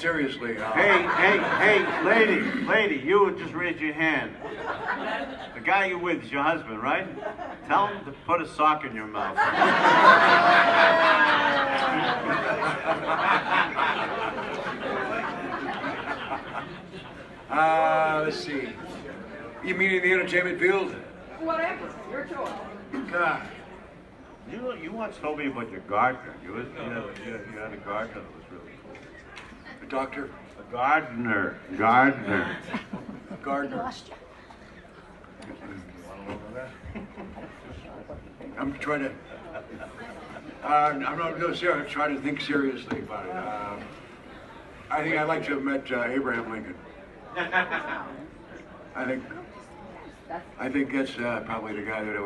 seriously. Hey, lady, you just raised your hand. The guy you're with is your husband, right? Tell him to put a sock in your mouth. Let's see. You mean in the entertainment field? Whatever, your choice. God. You once told me about your gardener. You had a gardener that was really cool. A doctor? A gardener. Gardener. I'm trying to. I'm not really serious. I'm trying to think seriously about it. I think I'd like to have met Abraham Lincoln. I think that's probably the guy that I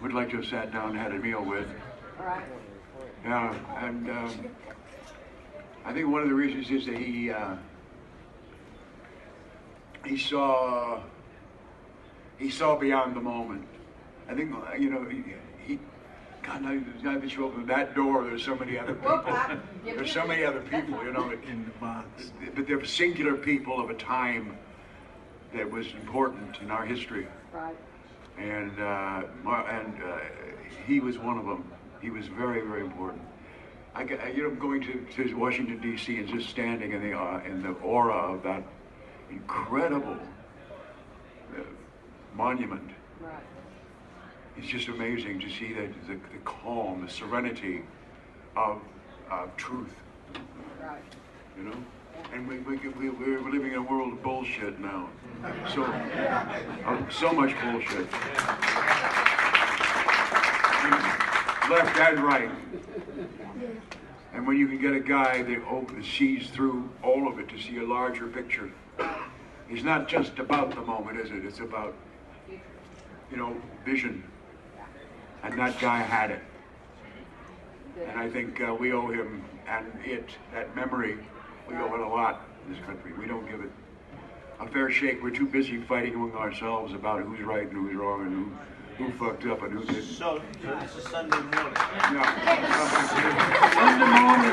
would like to have sat down and had a meal with. Right. Yeah, and I think one of the reasons is that he saw beyond the moment. I think God, now that you open that door, there's so many other people. There's so many other people, in the box. But they're singular people of a time that was important in our history. Right. And he was one of them. He was very, very important. Going to Washington D.C. and just standing in the aura of that incredible monument. Right. It's just amazing to see the calm, the serenity of truth. Right. And we're living in a world of bullshit now. So much bullshit. Left and right. And when you can get a guy that sees through all of it to see a larger picture, it's not just about the moment, is it? It's about, vision. And that guy had it. And I think we owe him that memory, we owe it a lot in this country. We don't give it a fair shake. We're too busy fighting among ourselves about who's right and who's wrong and who fucked up and who didn't. So this is Sunday morning. No. Sunday morning.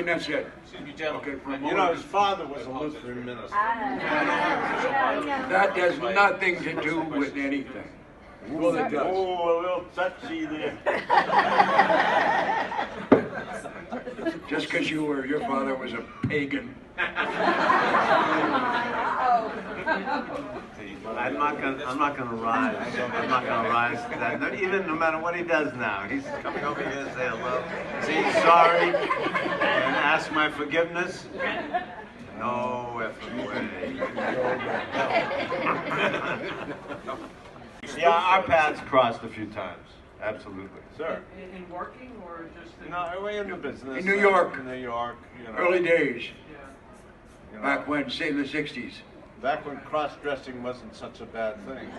That's it. Excuse me, gentlemen. Okay, his father was a Lutheran minister. That has nothing to do with anything. Well, it does. Oh, a little touchy there. Just because your father was a pagan. I'm not gonna rise. I'm not gonna rise to that. Even no matter what he does now, he's coming over here to say hello, say he's sorry, and ask my forgiveness. No effing way. Yeah, our paths crossed a few times. Absolutely. Sir. In working or just in... No, in the business. In New York. In New York. Early days. Yeah. Back when, say in the 60s. Back when cross-dressing wasn't such a bad thing.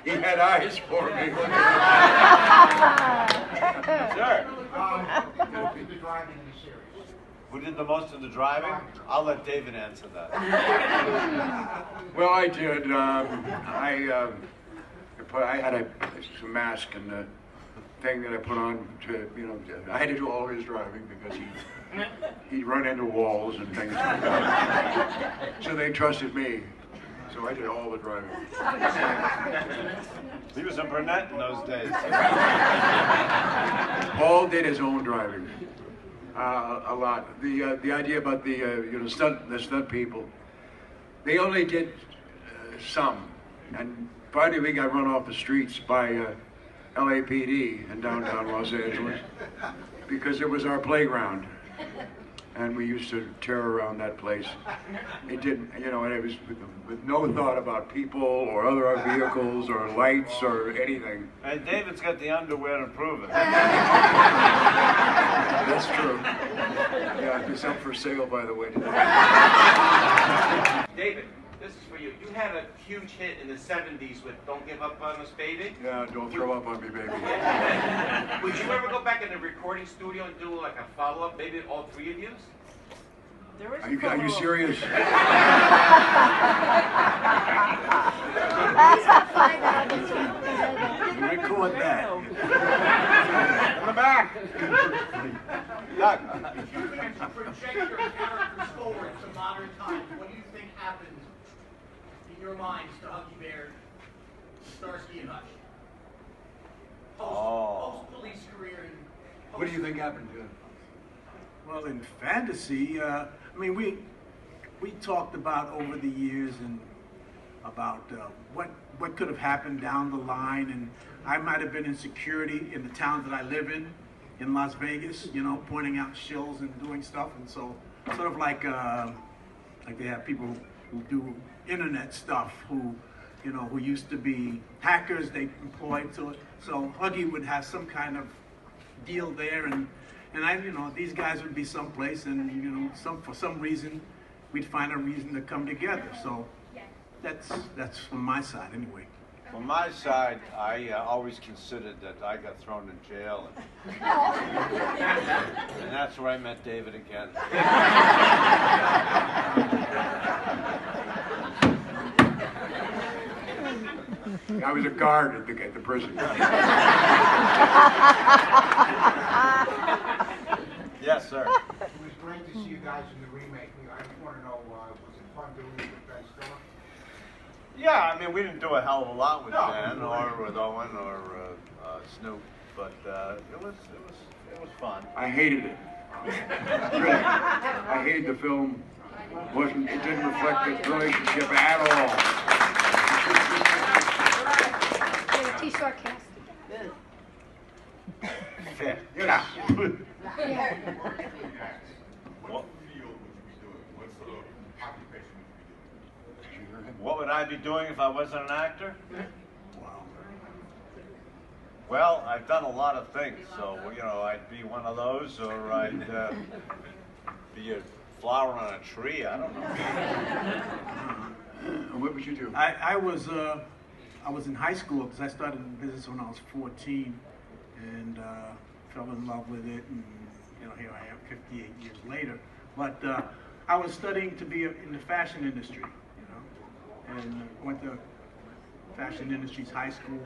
He had eyes for me. Sure. Who did the most of the driving? I'll let David answer that. Well, I did. I had a mask and the thing that I put on to, I had to do all his driving because he'd run into walls and things like that. So they trusted me. So I did all the driving. He was a brunette in those days. Paul did his own driving. A lot. The idea about the stunt people, they only did some, and finally we got run off the streets by LAPD in downtown Los Angeles because it was our playground, and we used to tear around that place. It didn't, and it was with no thought about people or other vehicles or lights or anything. And David's got the underwear to prove it. That's true. Yeah, it's up for sale, by the way. David, this is for you. You had a huge hit in the 70s with Don't Give Up on Us, Baby. Yeah, don't throw up on me, baby. Would you ever go back in the recording studio and do like a follow-up, maybe all three of you? Are you serious? Record that. In the back. Doc. If you can project your characters forward to modern times, what do you think happened in your minds to Huggy Bear, Starsky and Hutch? Post-police career and What do you think happened to him? Well, in fantasy, I mean, we talked about over the years and about what could have happened down the line, and I might have been in security in the town that I live in Las Vegas, you know, pointing out shills and doing stuff, and so sort of like they have people who do internet stuff who, you know, who used to be hackers they employed to it. So Huggy would have some kind of deal there, and I, you know, these guys would be someplace, and you know, for some reason, we'd find a reason to come together. So that's from my side anyway. From my side, I always considered that I got thrown in jail, and that's where I met David again. I was a guard at the prison. Yes, sir. It was great to see you guys in the remake. I just want to know, was it fun doing it with Ben Stiller? Yeah, I mean, we didn't do a hell of a lot with Ben or with Owen or Snoop, but it was fun. I hated it. Really. I hated the film. It didn't reflect the relationship at all. Too sarcastic. Fair. Yes. Yeah. What would I be doing if I wasn't an actor? Wow. Well, I've done a lot of things, so, you know, I'd be one of those, or I'd be a flower on a tree, I don't know. What would you do? I was in high school because I started in business when I was 14, and fell in love with it, and you know, here I am 58 years later. But I was studying to be in the fashion industry, you know, and went to fashion industries high school,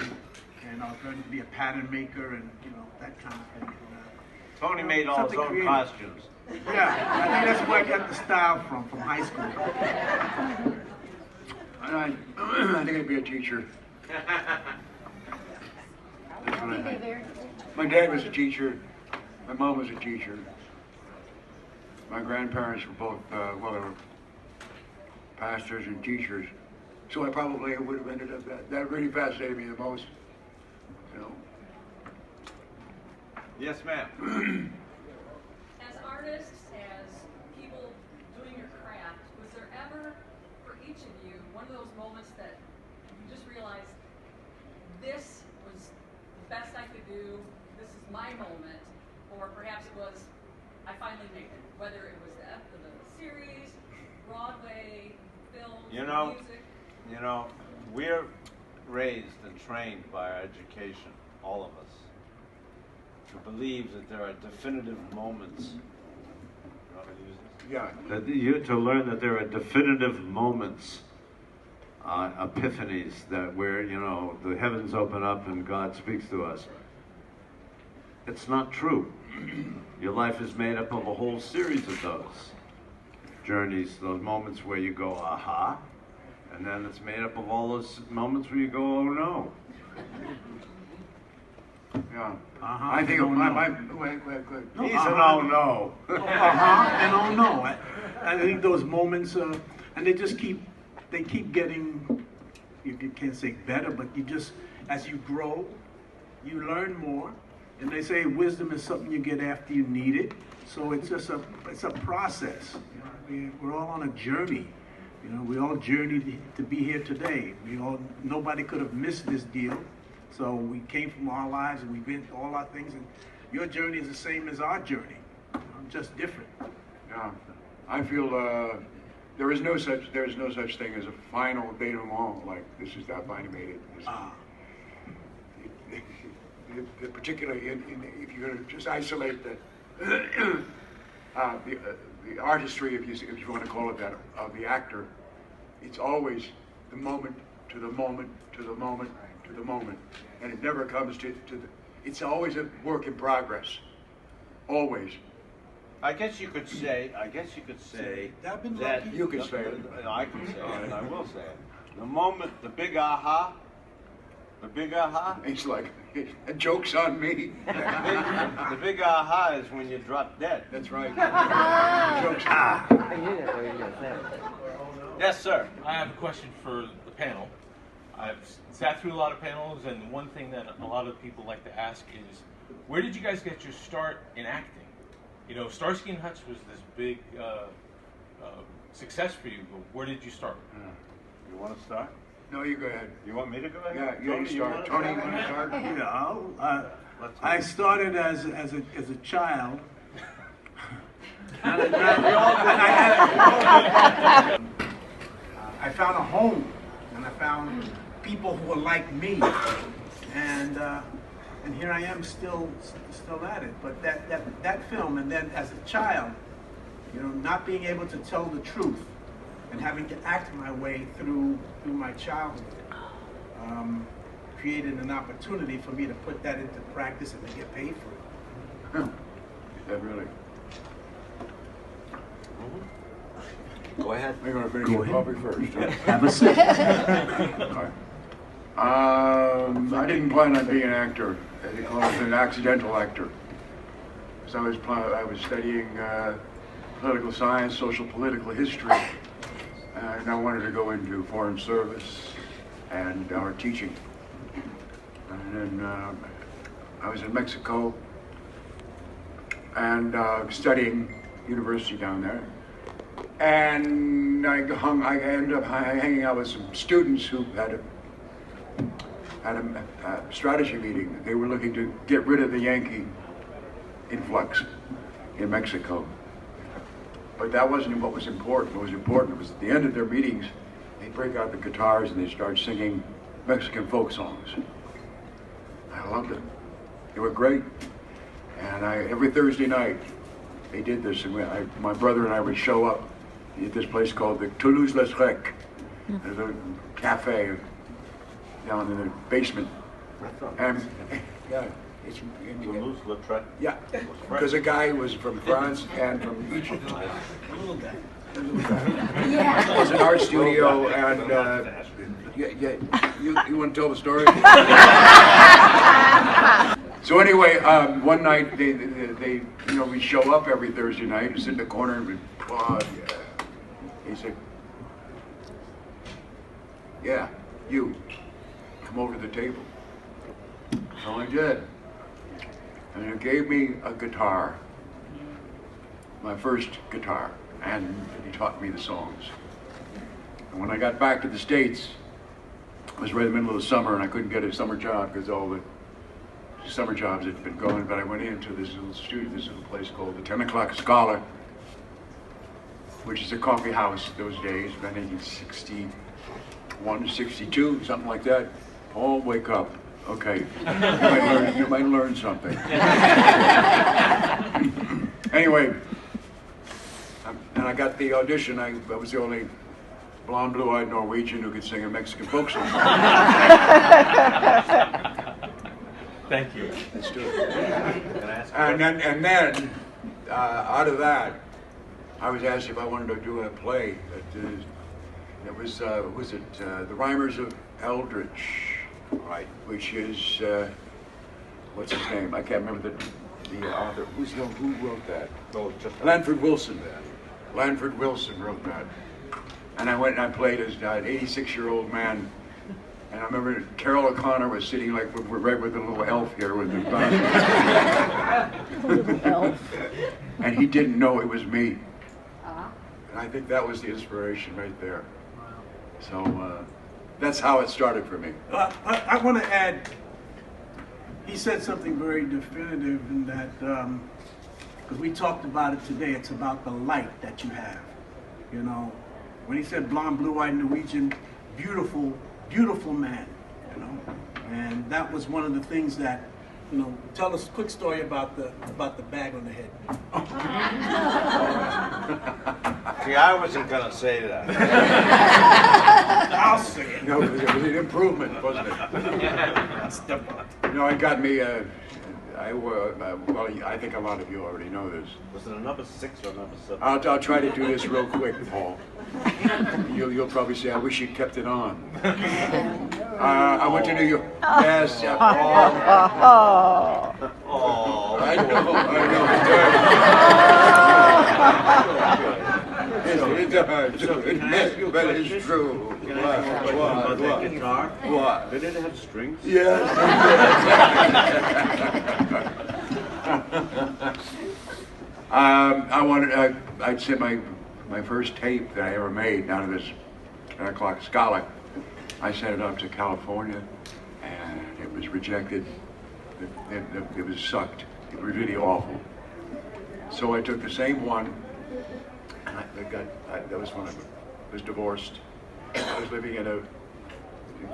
and I was learning to be a pattern maker and, you know, that kind of thing. And, Tony made all his something own creative. costumes. Yeah, I think that's where I got the style from high school. I think I'd be a teacher. That's what I think. My dad was a teacher. My mom was a teacher. My grandparents were both, well, they were pastors and teachers. So I probably would have ended up that really fascinated me the most. You know. Yes, ma'am. As artists, as people doing your craft, was there ever, for each of you, one of those moments that you just realized, this was the best I could do, this is my moment, or perhaps it was, I finally made it, whether it was the series, Broadway, films, music? You know, we're raised and trained by our education, all of us, to believe that there are definitive moments. You want me to use this? Yeah. To learn that there are definitive moments, epiphanies, that where, you know, the heavens open up and God speaks to us. It's not true. Your life is made up of a whole series of those journeys, those moments where you go, aha, and then it's made up of all those moments where you go, oh no. Yeah. Uh-huh. I think wait. He's an oh no. Uh-huh, and oh no. I think those moments, and they keep getting, you can't say better, but you just, as you grow, you learn more. And they say wisdom is something you get after you need it. So it's just it's a process. You know, we're all on a journey. You know, we all journeyed to be here today. Nobody could have missed this deal. So we came from our lives and we've been through all our things. And your journey is the same as our journey, just different. Yeah. I feel there is no such thing as a final denouement, like this is that finally made it. Particularly if you're going to just isolate the artistry, if you want to call it that, of the actor, it's always the moment to the moment to the moment to the moment, and it never comes to the. it's always a work in progress. Always. I guess you could say I've been that lucky. You can say it. I can say it, and I will say it. The moment, the big aha, It's like, joke's on me. the big aha is when you drop dead. That's right. Joke's Yes, sir. I have a question for the panel. I've sat through a lot of panels, and one thing that a lot of people like to ask is, where did you guys get your start in acting? You know, Starsky and Hutch was this big success for you, but where did you start? You want to start? No, you go ahead. You want me to go ahead? Yeah, you Tony, start. Tony, you want to start? I started as a child. I found a home, and I found people who were like me, and here I am still at it. But that film, and then as a child, you know, not being able to tell the truth and having to act my way through my childhood, created an opportunity for me to put that into practice and to get paid for it. Yeah, really. Go ahead. We're going to finish your coffee first. Huh? Have a sip. All right. I didn't plan on being an actor. They call it an accidental actor. Because I was studying political science, social political history, and I wanted to go into foreign service and our teaching. And then I was in Mexico and studying university down there. And I ended up hanging out with some students who had a strategy meeting. They were looking to get rid of the Yankee influx in Mexico. But that wasn't what was important. What was important was at the end of their meetings, they break out the guitars and they start singing Mexican folk songs. I loved it. They were great. And every Thursday night, they did this. And my brother and I would show up at this place called the Toulouse-Lautrec. There's a cafe down in the basement. And yeah, it's Toulouse-Lautrec. yeah, because a guy was from France and from Egypt. Yeah. It was an art studio, and you want to tell the story? So anyway, one night they we show up every Thursday night and sit in the corner and we applaud. Yeah. He said, "Yeah, you come over to the table." So I did, and he gave me a guitar, my first guitar, and he taught me the songs. And when I got back to the States, it was right in the middle of the summer, and I couldn't get a summer job because all the summer jobs had been going, but I went into this little studio, this little place called the 10 O'Clock Scholar, which is a coffee house those days, about 1961 to 62, something like that. Oh, wake up. Okay, you might learn something. Anyway, and I got the audition. I was the only blonde, blue-eyed Norwegian who could sing a Mexican folk song. Thank you. Let's do it. And then out of that, I was asked if I wanted to do a play. It was The Rhymers of Eldritch, right? Which is what's his name? I can't remember the author. Who wrote that? Lanford Wilson. Lanford Wilson wrote that. And I went and I played as an 86-year-old man. And I remember Carol O'Connor was sitting like right with a little elf here with the little elf. And he didn't know it was me. And I think that was the inspiration right there. So that's how it started for me. I want to add, he said something very definitive in that, because we talked about it today, it's about the light that you have. You know, when he said blonde, blue-eyed Norwegian, beautiful, beautiful man, you know, and that was one of the things that, you know, tell us a quick story about the bag on the head. See, I wasn't gonna say that. I'll say it. No, it was an improvement, wasn't it? Step on. You know, it got me Well, I think a lot of you already know this. Was it a number 6 or a number 7? I'll try to do this real quick, Paul. You'll probably say, I wish you kept it on. I went to New York. Yes, Paul. Oh. I know. It does. But it's true. What? Guitar? What? Did it have strings? Yes. I'd sent my first tape that I ever made out of this 10 o'clock Scala. I sent it up to California, and it was rejected. It was sucked. It was really awful. So I took the same one, and that was when I was divorced. I was living in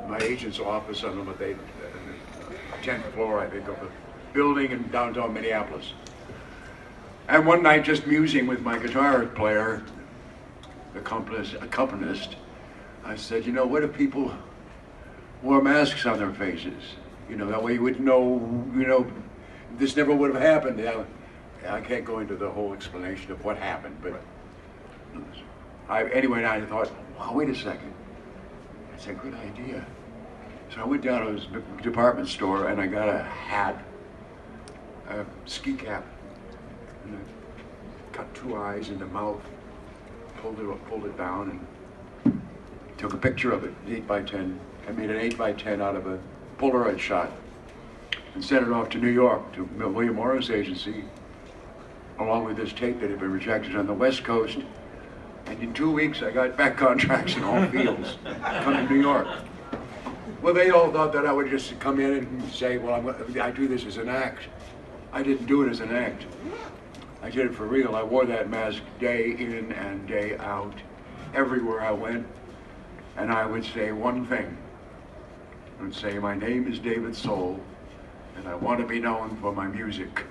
my agent's office on the 10th floor, I think, of a building in downtown Minneapolis. And one night, just musing with my guitar player, accompanist, I said, you know, what if people wore masks on their faces? You know, that way you wouldn't know, you know, this never would have happened. I can't go into the whole explanation of what happened, but anyway, I thought, wow, wait a second. That's a good idea. So I went down to this department store and I got a hat, a ski cap, and I cut 2 eyes in the mouth, pulled it down, and took a picture of it, 8x10. I made an 8x10 out of a Polaroid shot and sent it off to New York to William Morris Agency, along with this tape that had been rejected on the West Coast. And in 2 weeks, I got back contracts in all fields, come to New York. Well, they all thought that I would just come in and say, well, I do this as an act. I didn't do it as an act. I did it for real. I wore that mask day in and day out, everywhere I went. And I would say one thing. I would say, my name is David Soul, and I want to be known for my music.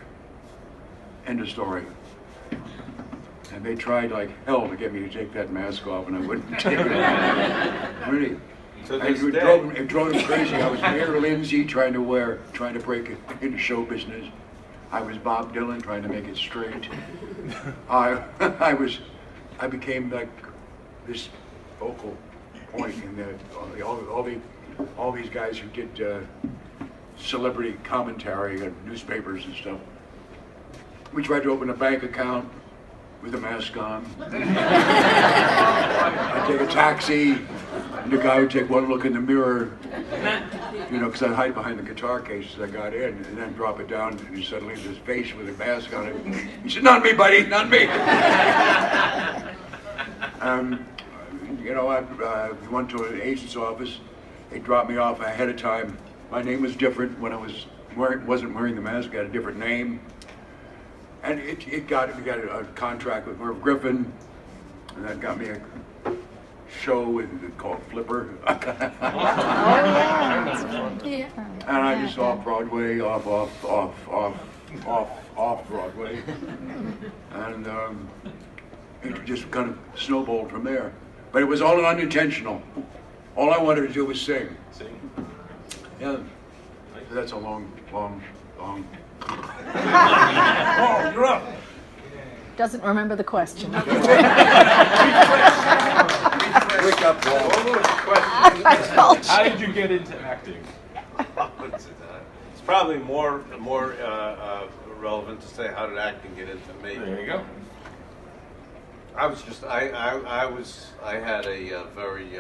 End of story. And they tried like hell to get me to take that mask off, and I wouldn't take it. Really. So it drove them crazy. I was Mayor Lindsay trying to break it into show business. I was Bob Dylan trying to make it straight. I became like this focal point in all these guys who did celebrity commentary and newspapers and stuff. We tried to open a bank account with a mask on. I'd take a taxi, and the guy would take one look in the mirror, you know, because I'd hide behind the guitar case as I got in, and then drop it down, and he suddenly had this face with a mask on it. He said, not me, buddy, not me. You know, I went to an agent's office. They dropped me off ahead of time. My name was different when I wasn't wearing the mask. I had a different name. And we got a contract with Merv Griffin, and that got me a show called Flipper. Yeah. And I just off Broadway, off Broadway, and it just kind of snowballed from there. But it was all unintentional. All I wanted to do was sing. Sing. Yeah. So that's a long. Oh, you're up. Doesn't remember the question. Wake up, Paul. How did you get into acting? It's probably more relevant to say how did acting get into me. There you go. I had a very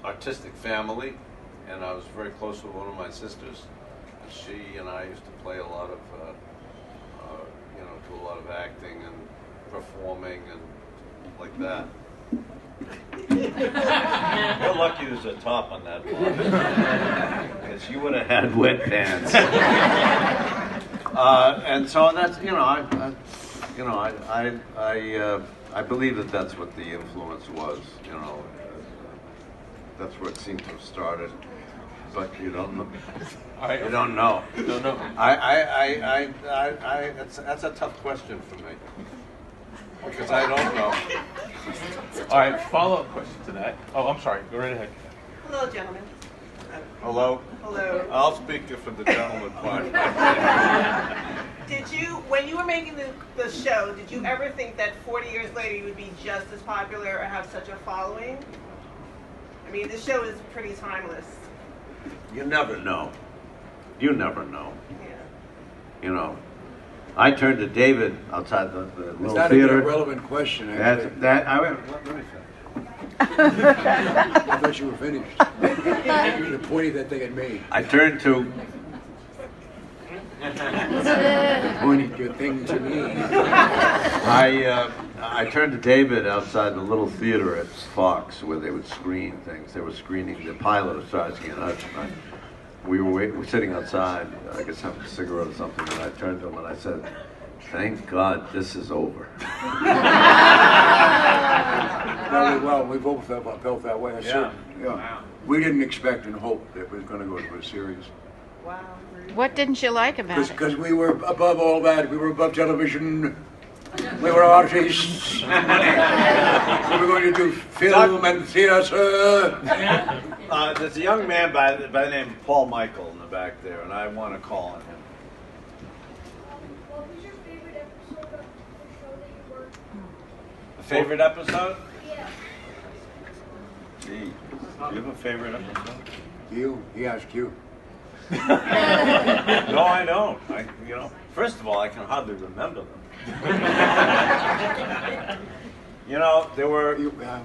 artistic family, and I was very close with one of my sisters. She and I used to play a lot of, do a lot of acting and performing and like that. You're lucky there's a top on that one, because you would have had wet pants. And so that's, I believe that that's what the influence was. That's where it seemed to have started. But you don't know. You don't know. You don't know. That's a tough question for me, because I don't know. All right, follow-up question to that. Oh, I'm sorry. Go right ahead. Hello, gentlemen. Hello? Hello. I'll speak for the gentleman part. Did you, when you were making the show, did you ever think that 40 years later you would be just as popular or have such a following? I mean, this show is pretty timeless. You never know. You never know. Yeah. You know, I turned to David outside the little It's not theater. an irrelevant question, actually. I went, let me finish. I thought you were finished. You pointed that thing at me. I turned to Pointed your thing to me. I turned to David outside the little theater at Fox where they would screen things. They were screening the pilot of Starsky and Hutch. We were sitting outside, I guess having a cigarette or something, and I turned to him and I said, "Thank God this is over." Well, we both felt that way. Yeah. Yeah. We didn't expect and hope that it was going to go to a series. Wow. What didn't you like about it? Because we were above all that. We were above television. We were artists. We were going to do film and theater. There's a young man by the name of Paul Michael in the back there, and I want to call on him. What was your favorite episode of the show that you worked on? A favorite episode? Yeah. Gee, do you have a favorite episode? You? He asked you. No, I don't. First of all, I can hardly remember them. You know,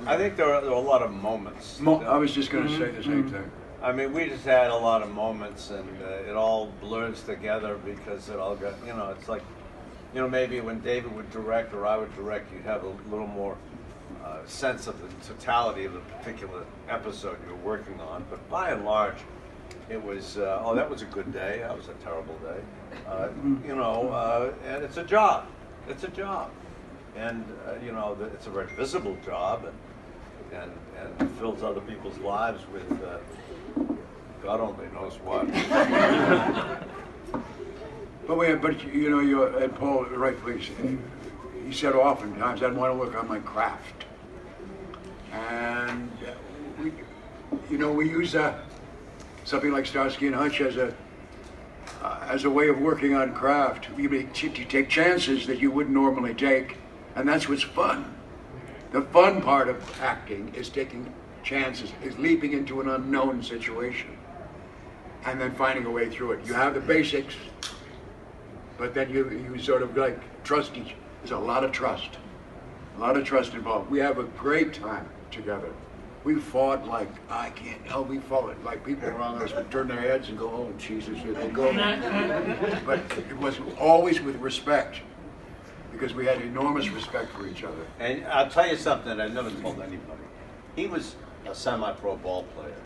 I think there were a lot of moments. I was just going to say the same thing. I mean, we just had a lot of moments, and it all blurs together because it all got, it's like, maybe when David would direct or I would direct, you'd have a little more sense of the totality of the particular episode you were working on. But by and large, it was, that was a good day. That was a terrible day. And it's a job. It's a job. And, it's a very visible job and fills other people's lives with God only knows what. But and Paul rightfully, he said oftentimes, I want to work on my craft. And we use something like Starsky and Hutch as a way of working on craft. You take chances that you wouldn't normally take, and that's what's fun. The fun part of acting is taking chances, is leaping into an unknown situation, and then finding a way through it. You have the basics, but then you sort of like trust each. There's a lot of trust involved. We have a great time together. We fought like, we fought like people around us would turn their heads and go, oh, Jesus, here they go. But it was always with respect, because we had enormous respect for each other. And I'll tell you something I've never told anybody. He was a semi-pro ball player.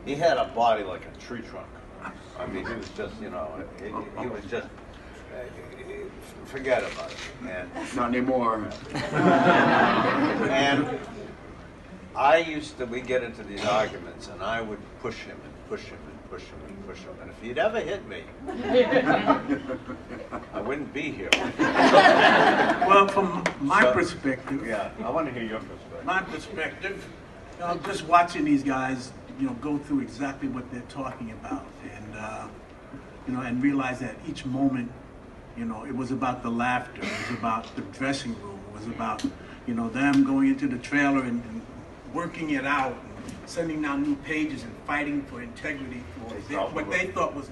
He had a body like a tree trunk. I mean, he was just, he was just, forget about it. And not anymore. And we'd get into these arguments, and I would push him and push him and push him and push him. And if he'd ever hit me, I wouldn't be here. Well, from my perspective, yeah, I want to hear your perspective. My perspective, just watching these guys, go through exactly what they're talking about, and and realize that each moment, it was about the laughter, it was about the dressing room, it was about, them going into the trailer and working it out, and sending down new pages and fighting for integrity, for what they thought was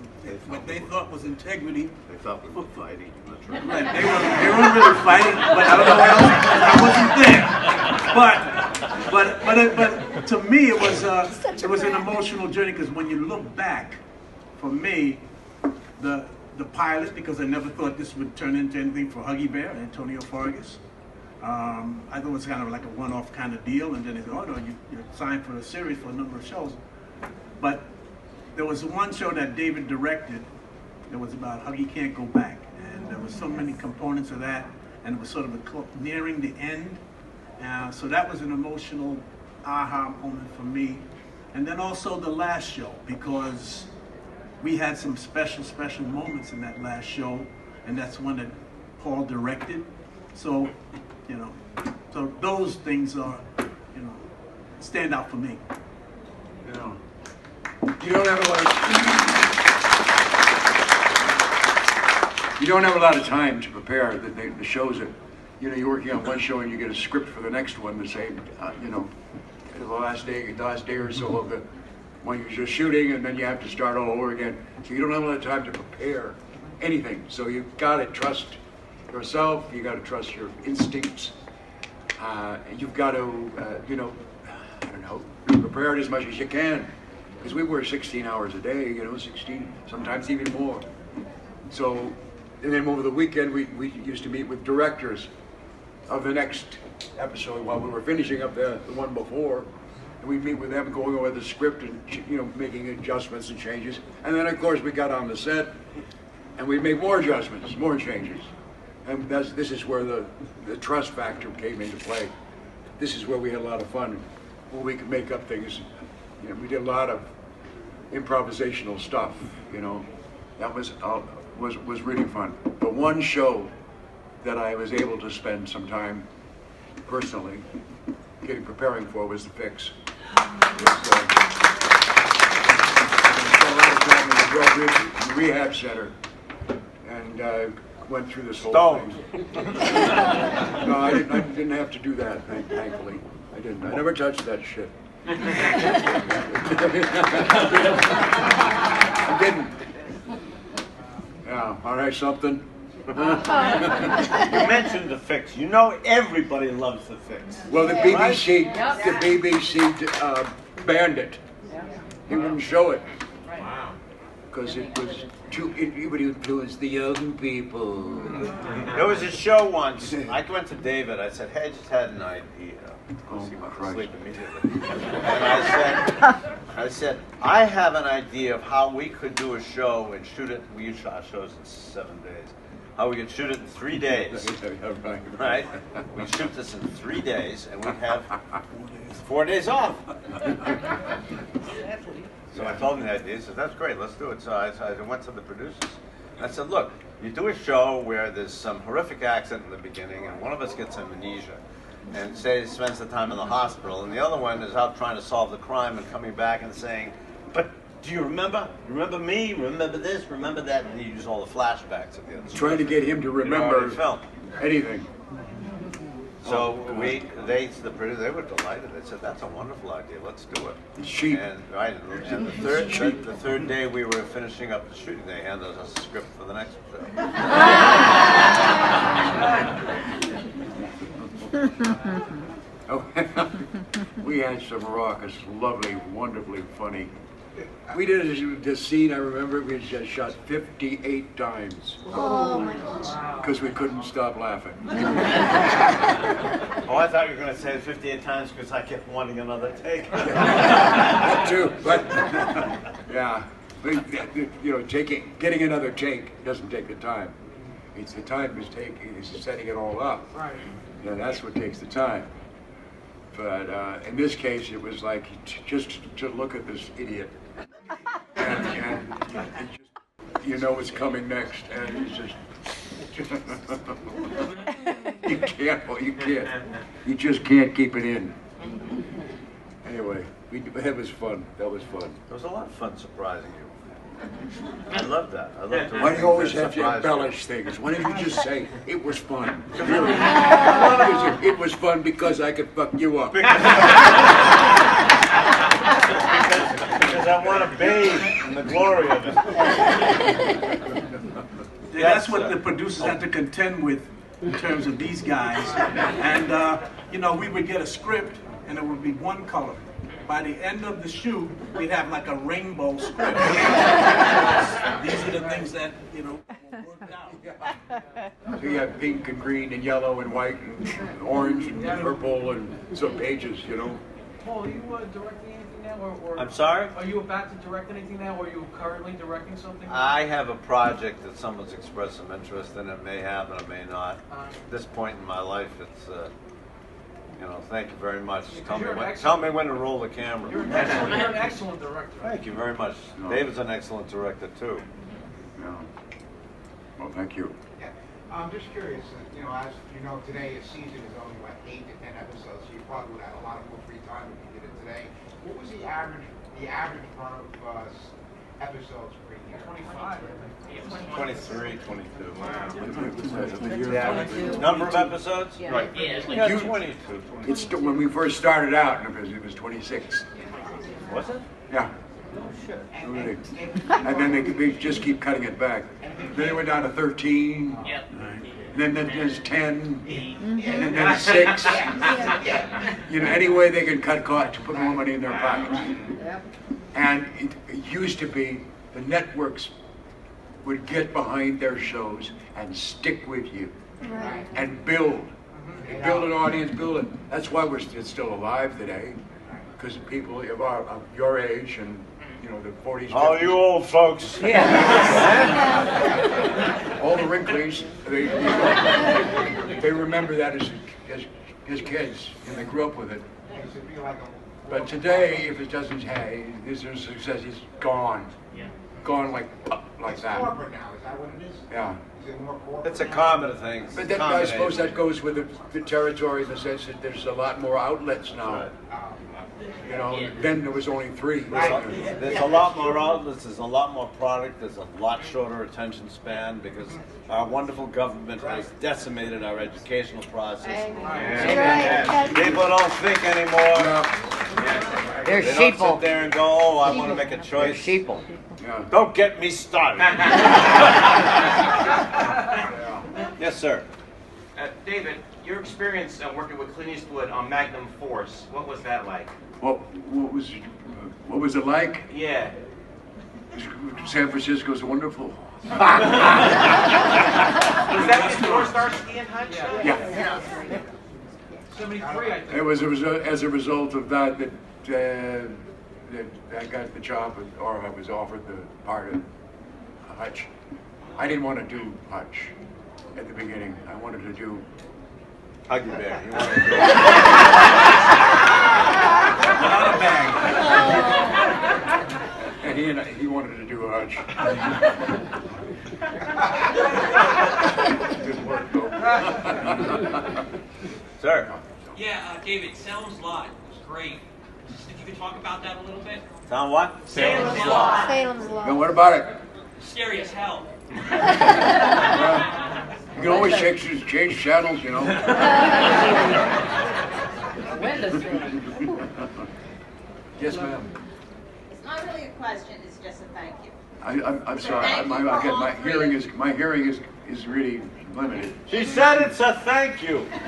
integrity. They thought we were fighting. Right, they weren't really fighting, but I don't know what else. I wasn't there. But to me, it was an emotional journey, because when you look back, for me, the pilot, because I never thought this would turn into anything for Huggy Bear, Antonio Fargas. I thought it was kind of like a one-off kind of deal, and then they said, oh no, you're signed for a series for a number of shows. But there was one show that David directed that was about Huggy Can't Go Back, and there was so many components of that, and it was sort of nearing the end. So that was an emotional aha moment for me. And then also the last show, because we had some special moments in that last show, and that's one that Paul directed. So, so those things are, stand out for me. You don't have a lot. You don't have a lot of time to prepare. The shows that, you know, you're working on one show and you get a script for the next one the same, you know, the last day or so of the one you're just shooting, and then you have to start all over again. So you don't have a lot of time to prepare anything. So you've got to trust yourself. You got to trust your instincts. And you've got to, you know, I don't know, be prepared as much as you can. Because we work 16 hours a day, you know, 16, sometimes even more. So, and then over the weekend, we used to meet with directors of the next episode while we were finishing up the one before. And we'd meet with them, going over the script and, you know, making adjustments and changes. And then, of course, we got on the set and we'd make more adjustments, more changes. And this is where the trust factor came into play. This is where we had a lot of fun, where we could make up things. You know, we did a lot of improvisational stuff, you know. That was really fun. The one show that I was able to spend some time personally preparing for was The Fix. I spent a lot of time in the rehab center and went through this whole thing. No, I didn't have to do that, thankfully. I didn't. I never touched that shit. I didn't. Yeah, all right, something. You mentioned The Fix. You know everybody loves The Fix. Well, the BBC, banned it. He wouldn't show it. Wow. Because it was too, it would influence the young people. There was a show once. I went to David. I said, hey, I just had an idea. Oh, he went to Christ. sleep immediately. And I said, I have an idea of how we could do a show and shoot it. We shot shows in 7 days. How we could shoot it in 3 days. Right? We shoot this in 3 days and we'd have 4 days off. So I told him the idea. He said, that's great, let's do it. So I went to the producers. And I said, look, you do a show where there's some horrific accident in the beginning and one of us gets amnesia and spends the time in the hospital, and the other one is out trying to solve the crime and coming back and saying, but do you remember? Remember me? Remember this? Remember that? And you use all the flashbacks at the end. Trying to get him to remember anything. So the producer, they were delighted. They said, that's a wonderful idea. Let's do it. It's cheap. And, right, and the third day we were finishing up the shooting, they handed us a script for the next show. Oh, we had some raucous, lovely, wonderfully funny. We did this scene, I remember, we just shot 58 times. Oh my gosh. Because we couldn't stop laughing. Oh, I thought you were going to say 58 times because I kept wanting another take. That too, but yeah. But, you know, getting another take doesn't take the time. It's the time is setting it all up. Right. Yeah, that's what takes the time. But in this case, it was like just to look at this idiot, and you know what's coming next, and it's just you just can't keep it in. Anyway, that was fun. That was fun. It was a lot of fun surprising you. I love that. I love to. Why do you always have to embellish things? Why don't you just say it was fun? Really? It was fun because I could fuck you up. Because I want to bathe in the glory of it. Yeah, that's what the producers had to contend with in terms of these guys. And, you know, we would get a script and it would be one color. By the end of the shoot, we'd have like a rainbow script. These are the things that, you know, worked out. So you have pink and green and yellow and white and orange and purple and some pages, you know. Paul, are you directing anything now? Or I'm sorry? Are you about to direct anything now, or are you currently directing something? I have a project that someone's expressed some interest in. It may happen, it may not. At this point in my life, it's, you know, thank you very much. Tell me when to roll the camera. You're an excellent director. Thank you very much. No. David's an excellent director, too. Yeah. Well, thank you. Yeah. I'm just curious, you know, as you know, today a season is only like 8 to 10 episodes, so you probably would have a lot more free time if you did it today. What was the average the average run of episodes per year? 25. 23, 22. Wow. Yeah. Number of episodes? Right. Yeah, 22. It's when we first started out, it was 26. Was it? Yeah. Really. And then they just keep cutting it back. Then it went down to 13. Yep. And then there's 10. And then there's 6. You know, any way they can cut costs to put more money in their pockets. And it used to be the networks would get behind their shows and stick with you and build an audience, build it. That's why it's still alive today, because people of your age and the 40s. All 50s. You old folks. All the wrinklies, they remember that as kids, and they grew up with it. But today, if it doesn't have, this is a success, it's gone. Gone like that. Corporate now, is that what it is? Yeah. Is it more corporate? It's a common thing. But that, I suppose that goes with the territory in the sense that there's a lot more outlets now. Then there was only 3. There's a lot more outlets, there's a lot more product, there's a lot shorter attention span because our wonderful government has decimated our educational process. People don't think anymore. They're They sheeple. don't sit there and go, oh, I want to make a choice. They're sheeple. Don't get me started. Yes, sir. David, your experience working with Clint Eastwood on Magnum Force, what was that like? What was it like? Yeah. San Francisco's wonderful. Was that before Starsky and Hutch? Yeah. 73, I think. It was as a result of that I got the job, or I was offered the part of Hutch. I didn't want to do Hutch at the beginning. I wanted to do Huggy Bear. You want to do not a bang. And he wanted to do a Hutch. Didn't work though. Sir. Yeah, David, Salem's Lot was great. If you could talk about that a little bit. Sound what? Salem's Lot. Salem's Lot. Now what about it? Scary as hell. You can always change channels, Yes, ma'am. It's not really a question, it's just a thank you. I'm sorry. My hearing is really limited. She said it's a thank you. It's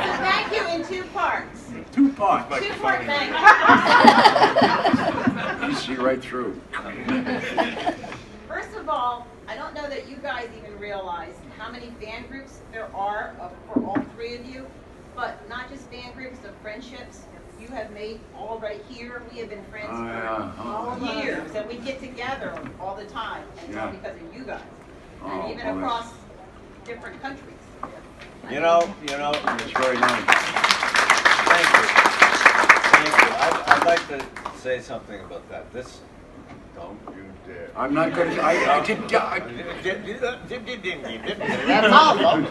a thank you in 2 parts. 2 parts. 2-part thank You see right through. First of all, I don't know that you guys even realize how many fan groups there are for all 3 of you, but not just fan groups of friendships. You have made all right here. We have been friends for years, and we get together all the time, and it's all because of you guys, and even across different countries. You know. It's very nice. Thank you. I'd like to say something about that. This, don't you dare. I'm not going to. That's awful.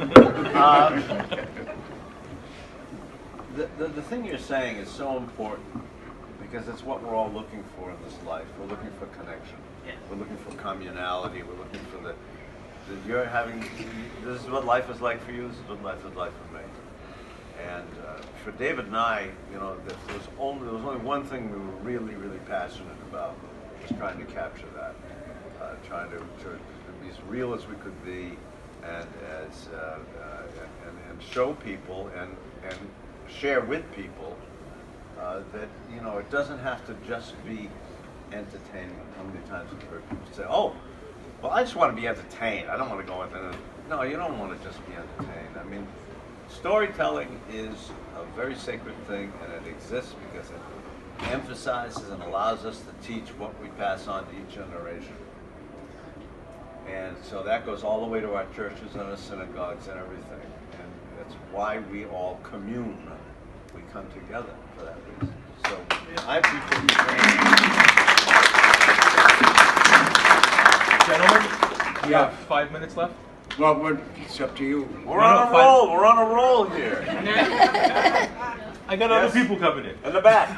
The thing you're saying is so important because it's what we're all looking for in this life. We're looking for connection. We're looking for communality. We're looking for this is what life is like for you. This is what life is like for me. And for David and I, there was only one thing we were really, really passionate about, was trying to capture that, trying to be as real as we could be, and and show people and share with people that it doesn't have to just be entertainment. How many times have you heard people say, "Oh, well, I just want to be entertained. I don't want to go into." No, you don't want to just be entertained. I mean, storytelling is a very sacred thing, and it exists because it emphasizes and allows us to teach what we pass on to each generation. And so that goes all the way to our churches and our synagogues and everything. And that's why we all commune. We come together for that reason. So I appreciate you. Gentlemen, you have 5 minutes left. Well, it's up to you. We're on a roll. We're on a roll here. I got other people coming in. In the back.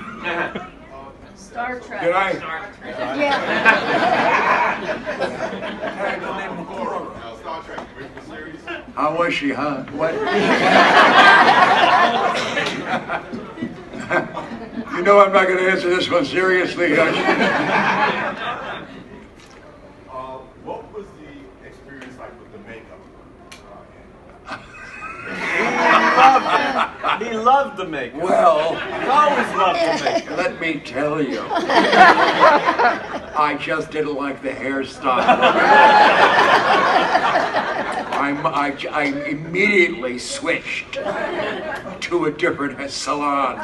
Star Trek. Did I? Star Trek, original series. How was she, huh? What? You know I'm not going to answer this one seriously, Hutch. What was the experience like with the makeup? He loved the makeup. Well, he always loved the makeup. Let me tell you, I just didn't like the hairstyle. I immediately switched to a different salon.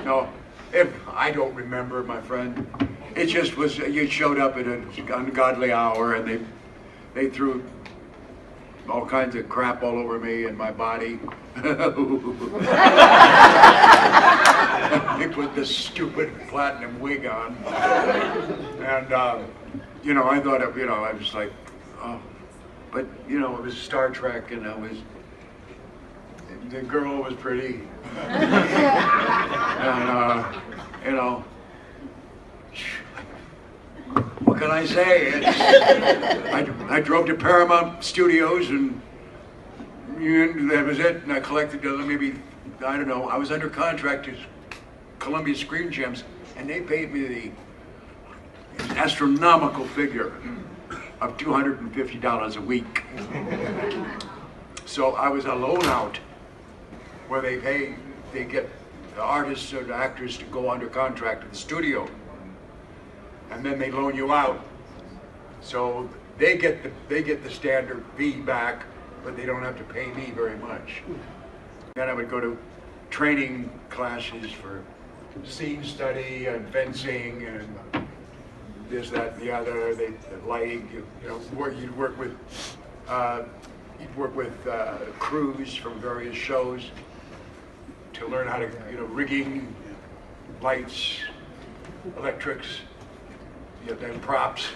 No, I don't remember, my friend. It just was, you showed up at an ungodly hour and they threw all kinds of crap all over me and my body. They put this stupid platinum wig on. And, you know, I thought, you know, I was like, oh. But, you know, it was Star Trek and the girl was pretty. And, you know, what can I say? I drove to Paramount Studios and that was it. And I collected maybe, I don't know, I was under contract to Columbia Screen Gems and they paid me the astronomical figure of $250 a week. So I was a loan out where they get the artists or the actors to go under contract to the studio. And then they loan you out. So they get the standard fee back, but they don't have to pay me very much. Then I would go to training classes for scene study and fencing and this, that, and the other. The lighting, you'd work with crews from various shows to learn how to, rigging, lights, electrics. Then props.